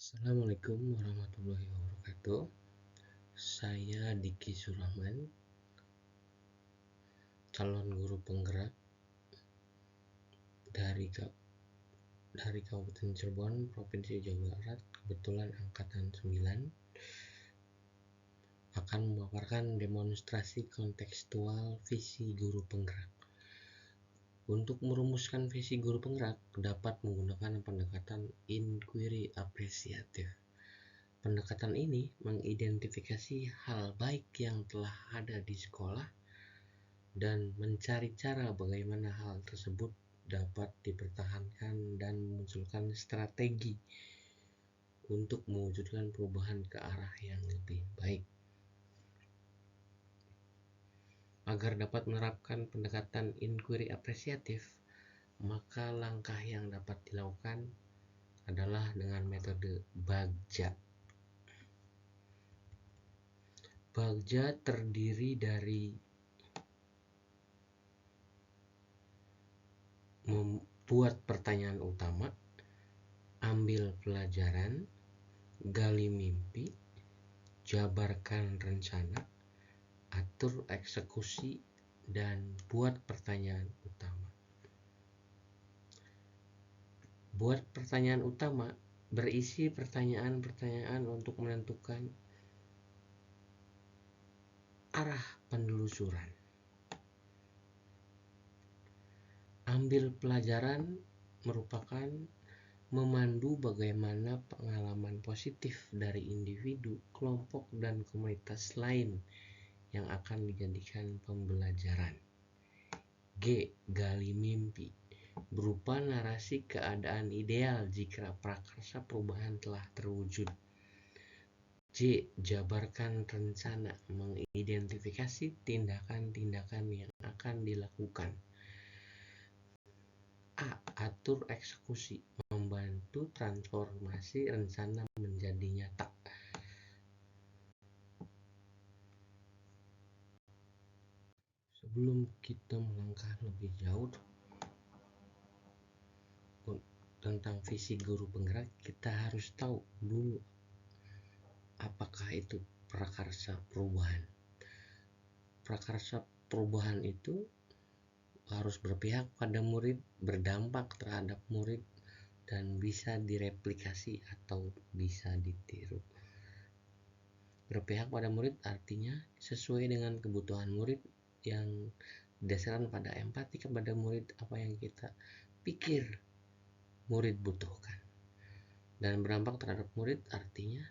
Assalamualaikum warahmatullahi wabarakatuh. Saya Diki Surahman, calon guru penggerak dari Kabupaten Cirebon, Provinsi Jawa Barat, kebetulan angkatan 9, akan memaparkan demonstrasi kontekstual visi guru penggerak. Untuk merumuskan visi guru penggerak dapat menggunakan pendekatan inquiry apresiatif. Pendekatan ini mengidentifikasi hal baik yang telah ada di sekolah dan mencari cara bagaimana hal tersebut dapat dipertahankan dan memunculkan strategi untuk mewujudkan perubahan ke arah yang lebih baik. Agar dapat menerapkan pendekatan inquiry apresiatif, maka langkah yang dapat dilakukan adalah dengan metode Bagja. Bagja terdiri dari membuat pertanyaan utama, ambil pelajaran, gali mimpi, jabarkan rencana, atur eksekusi, dan buat pertanyaan utama. Buat pertanyaan utama berisi pertanyaan-pertanyaan untuk menentukan arah penelusuran. Ambil pelajaran merupakan memandu bagaimana pengalaman positif dari individu, kelompok, dan komunitas lain yang akan dijadikan pembelajaran. G. Gali mimpi berupa narasi keadaan ideal jika prakarsa perubahan telah terwujud. J. Jabarkan rencana mengidentifikasi tindakan-tindakan yang akan dilakukan. A. Atur eksekusi membantu transformasi rencana menjadi nyata. Sebelum kita melangkah lebih jauh tentang visi guru penggerak, kita harus tahu dulu apakah itu prakarsa perubahan. Prakarsa perubahan itu harus berpihak pada murid, berdampak terhadap murid, dan bisa direplikasi atau bisa ditiru. Berpihak pada murid artinya sesuai dengan kebutuhan murid yang didasarkan pada empati kepada murid, apa yang kita pikir murid butuhkan. Dan berdampak terhadap murid artinya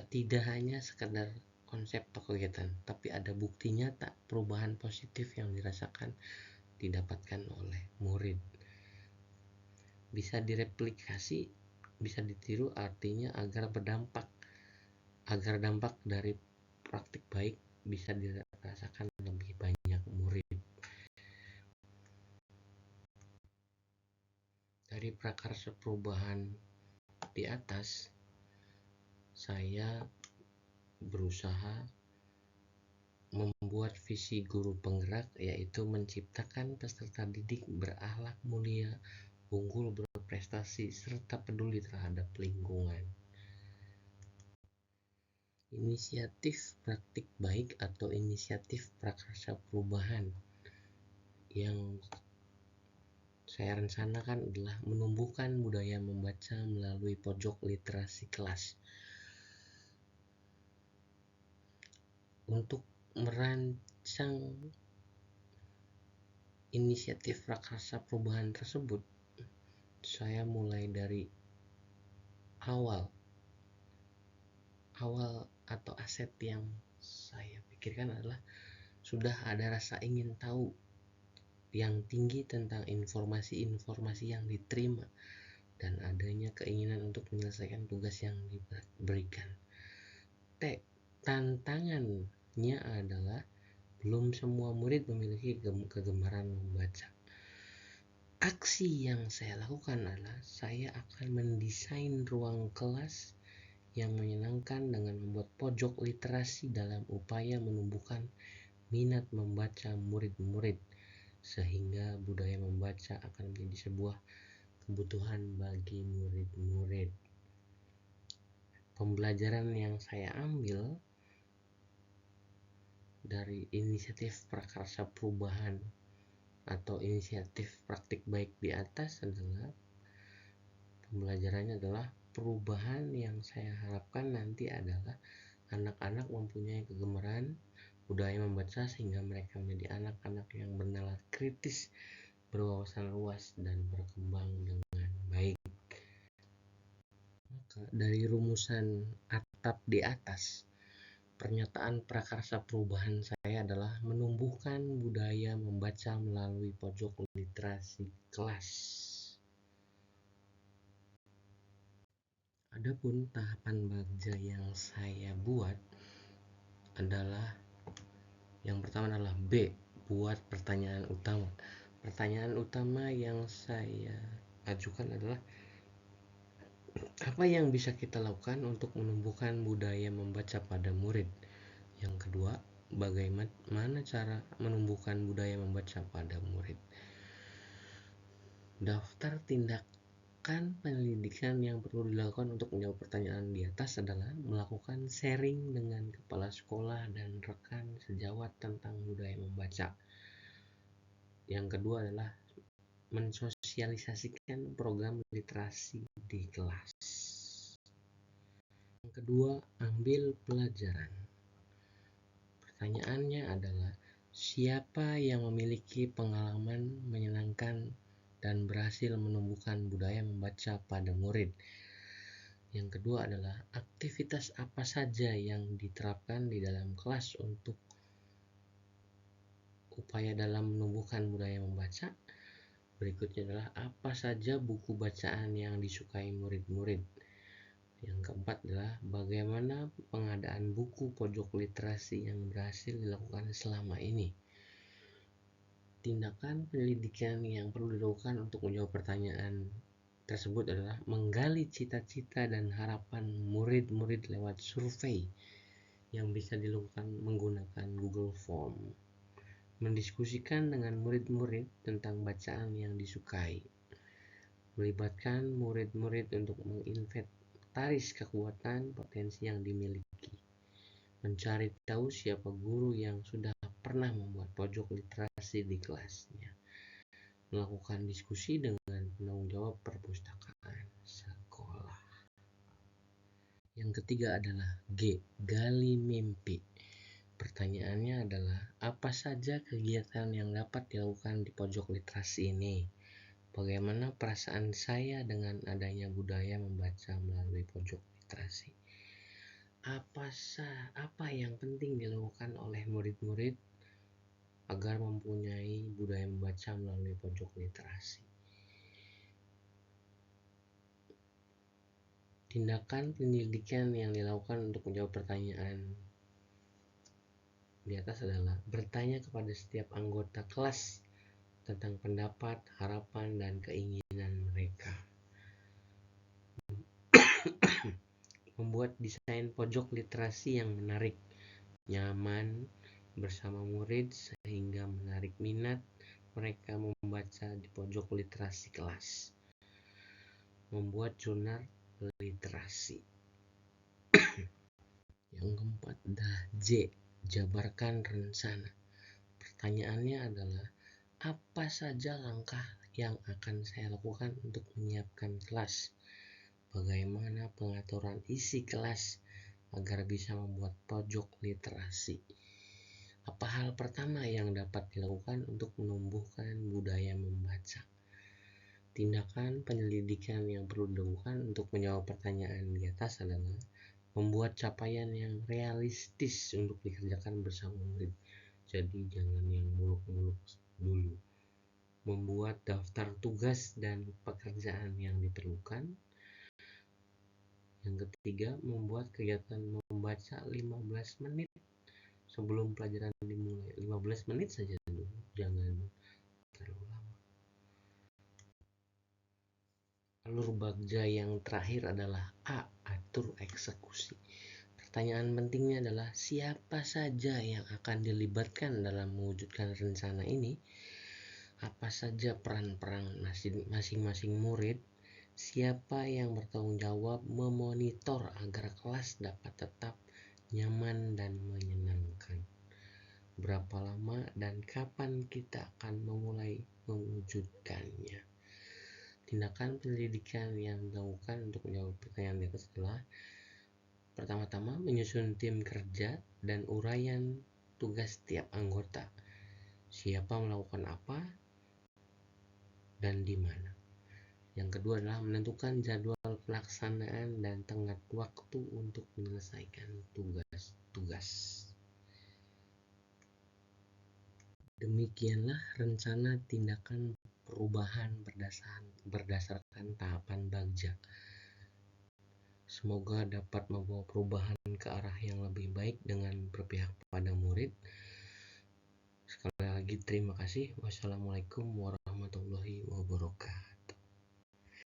tidak hanya sekedar konsep atau kegiatan, tapi ada bukti nyata perubahan positif yang dirasakan didapatkan oleh murid. Bisa direplikasi, bisa ditiru artinya agar dampak dari praktik baik bisa dirasakan lebih banyak murid. Dari prakarsa perubahan di atas, saya berusaha membuat visi guru penggerak, yaitu menciptakan peserta didik berakhlak mulia, unggul, berprestasi, serta peduli terhadap lingkungan. Inisiatif praktik baik atau inisiatif prakarsa perubahan yang saya rencanakan adalah menumbuhkan budaya membaca melalui pojok literasi kelas. Untuk merancang inisiatif prakarsa perubahan tersebut, saya mulai dari awal atau aset yang saya pikirkan adalah sudah ada rasa ingin tahu yang tinggi tentang informasi-informasi yang diterima dan adanya keinginan untuk menyelesaikan tugas yang diberikan. Tantangannya adalah belum semua murid memiliki kegemaran membaca. Aksi yang saya lakukan adalah saya akan mendesain ruang kelas yang menyenangkan dengan membuat pojok literasi dalam upaya menumbuhkan minat membaca murid-murid, sehingga budaya membaca akan menjadi sebuah kebutuhan bagi murid-murid. pembelajaran yang saya ambil dari inisiatif prakarsa perubahan atau inisiatif praktik baik di atas adalah pembelajarannya adalah perubahan yang saya harapkan nanti adalah anak-anak mempunyai kegemaran budaya membaca sehingga mereka menjadi anak-anak yang bernalar kritis, berwawasan luas, dan berkembang dengan baik. Maka dari rumusan atap di atas, pernyataan prakarsa perubahan saya adalah menumbuhkan budaya membaca melalui pojok literasi kelas. Adapun tahapan bagja yang saya buat adalah yang pertama adalah B, buat pertanyaan utama. Pertanyaan utama yang saya ajukan adalah apa yang bisa kita lakukan untuk menumbuhkan budaya membaca pada murid. Yang kedua, bagaimana cara menumbuhkan budaya membaca pada murid. Daftar tindakan penyelidikan yang perlu dilakukan untuk menjawab pertanyaan di atas adalah melakukan sharing dengan kepala sekolah dan rekan sejawat tentang budaya membaca. Yang kedua adalah mensosialisasikan program literasi di kelas. Yang kedua, ambil pelajaran. Pertanyaannya adalah siapa yang memiliki pengalaman menyenangkan dan berhasil menumbuhkan budaya membaca pada murid. Yang kedua adalah aktivitas apa saja yang diterapkan di dalam kelas untuk upaya dalam menumbuhkan budaya membaca. Berikutnya adalah apa saja buku bacaan yang disukai murid-murid. Yang keempat adalah bagaimana pengadaan buku pojok literasi yang berhasil dilakukan selama ini. Tindakan penyelidikan yang perlu dilakukan untuk menjawab pertanyaan tersebut adalah menggali cita-cita dan harapan murid-murid lewat survei yang bisa dilakukan menggunakan Google Form. Mendiskusikan dengan murid-murid tentang bacaan yang disukai. Melibatkan murid-murid untuk menginventaris kekuatan potensi yang dimiliki. Mencari tahu siapa guru yang sudah pernah membuat pojok literasi di kelasnya. Melakukan diskusi dengan penanggung jawab perpustakaan sekolah. Yang ketiga adalah G, gali mimpi. Pertanyaannya adalah apa saja kegiatan yang dapat dilakukan di pojok literasi ini? Bagaimana perasaan saya dengan adanya budaya membaca melalui pojok literasi? Apa yang penting dilakukan oleh murid-murid agar mempunyai budaya membaca melalui pojok literasi? Tindakan penyelidikan yang dilakukan untuk menjawab pertanyaan di atas adalah bertanya kepada setiap anggota kelas tentang pendapat, harapan, dan keinginan mereka. Membuat desain pojok literasi yang menarik, nyaman bersama murid sehingga menarik minat mereka membaca di pojok literasi kelas. Membuat jurnal literasi. Yang keempat adalah J, jabarkan rencana. Pertanyaannya adalah apa saja langkah yang akan saya lakukan untuk menyiapkan kelas? Bagaimana pengaturan isi kelas agar bisa membuat pojok literasi? Apa hal pertama yang dapat dilakukan untuk menumbuhkan budaya membaca? Tindakan penyelidikan yang perlu dilakukan untuk menjawab pertanyaan di atas adalah membuat capaian yang realistis untuk dikerjakan bersama murid. Jadi jangan yang muluk-muluk dulu. Membuat daftar tugas dan pekerjaan yang diperlukan. Yang ketiga, membuat kegiatan membaca 15 menit sebelum pelajaran dimulai. 15 menit saja dulu, jangan terlalu lama. Alur bagja yang terakhir adalah A, atur eksekusi. Pertanyaan pentingnya adalah siapa saja yang akan dilibatkan dalam mewujudkan rencana ini? Apa saja peran-peran masing-masing murid? Siapa yang bertanggung jawab memonitor agar kelas dapat tetap nyaman dan menyenangkan? Berapa lama dan kapan kita akan memulai mewujudkannya? Tindakan pendidikan yang dilakukan untuk menjawab pertanyaan di atas adalah: pertama-tama, menyusun tim kerja dan uraian tugas tiap anggota. Siapa melakukan apa dan di mana. Yang kedua adalah menentukan jadwal pelaksanaan dan tenggat waktu untuk menyelesaikan tugas-tugas. Demikianlah rencana tindakan perubahan berdasarkan tahapan Bagja. Semoga dapat membawa perubahan ke arah yang lebih baik dengan berpihak pada murid. Sekali lagi terima kasih. Wassalamualaikum warahmatullahi wabarakatuh.